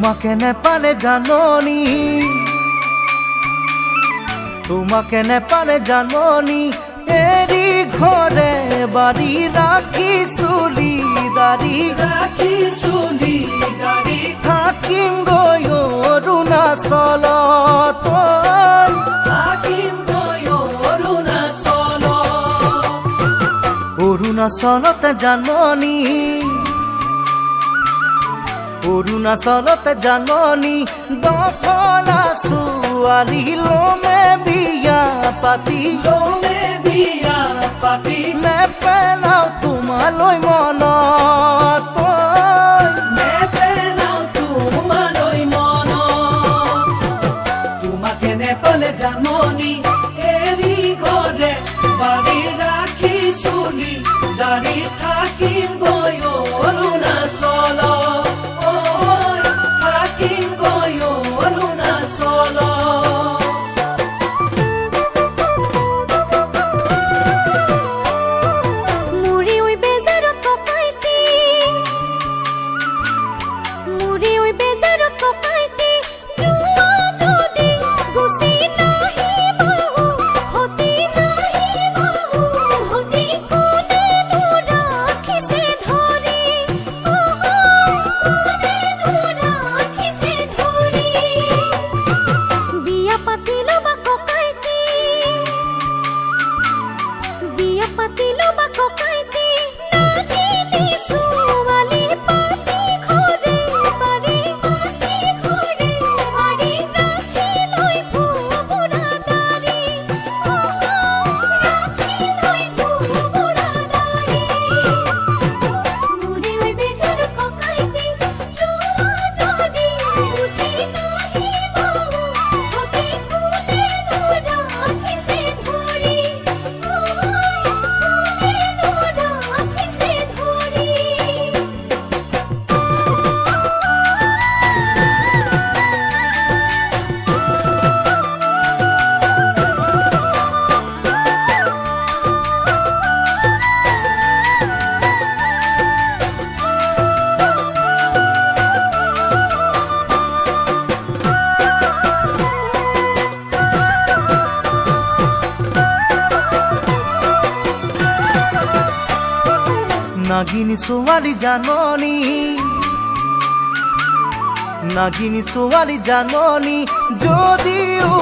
তোমাকে নেপালে জাননি, তোমাকে নেপালে জাননি, এৰি ঘৰে বাড়ি ৰাখি চুলি দাড়ি, ৰাখি চুলি দাড়ি, থাকিম গৈ অৰুণাচলত, থাকিম গৈ অৰুণাচলত। অৰুণাচলতে জাননি, অৰুণাচলতে জাননি, দফলা ছোৱালী লমে বিয়া পাতি, লমে বিয়া পাতি, নেপেলাও তোমালৈ মনত, নেপেলাও তোমালৈ মনত। তোমাকে নেপালে জাননি, এৰি ঘৰে বাৰী ৰাখি চুলি দাড়ি, থাকিম গৈ অৰুণাচলত, থাকিম গৈ অৰুণাচলত। নাগিনী ছোৱালী জাননি, নাগিনী ছোৱালী জাননি, যদিও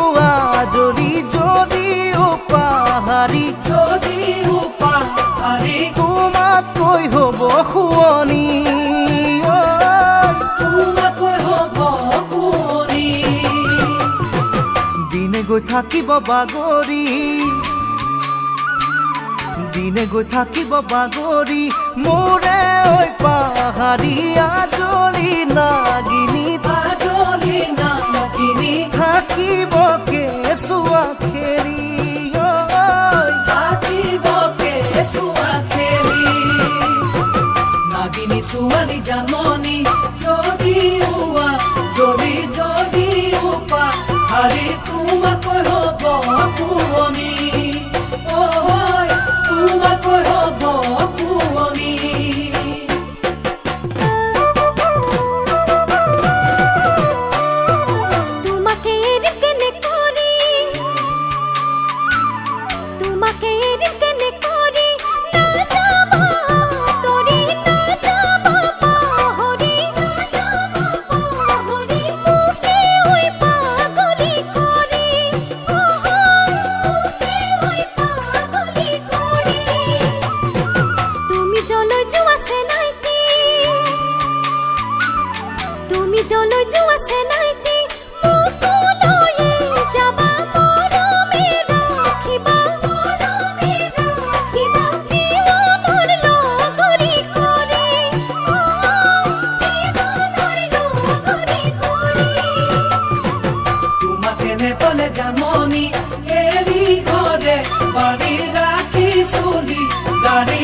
আজৰি যদিও পাহাৰী, যদিও পাহাৰী, তোমাতকৈ হ'ব শুৱনি, তোমাতকৈ হ'ব শুৱনি। দিনে গৈ থাকিব বাগৰি, দিনে গৈ থাকিব বাগৰি, মোৰে ঐ পাহাৰী আজলি নাগিনী, আজলি নাগিনী, থাকিব কেঁচুৱা খেৰি, থাকিব কেঁচুৱা খেৰি। নাগিনী ছোৱালী জাননি, যদিও যদিও পাহাৰী, তোমাতকৈ হ'ব শুৱনি, তোমাতকৈ হ'ব শুৱনি। তোমাকে এৰি কেনে কৰি, তোমাকে এৰি কেনে কৰি, নাযাব তৰি, নাযাব পাহৰি, পাহৰি মোকে ঐ পাগলি কৰি, মোকে ঐ পাগলি কৰি। তুমি জলৈ যোৱা চেনাইটি, তুমি জলৈ যোৱা চেনাইটি, মোকো লৈয়ে যাবা, মৰমে ৰাখিবা, মৰমে ৰাখিবা, জীৱনৰ লগৰী কৰি, জীৱনৰ লগৰী কৰি। তোমাকে নেপালে জাননি, এৰি ঘৰে বাৰী ৰাখি চুলি দাড়ি,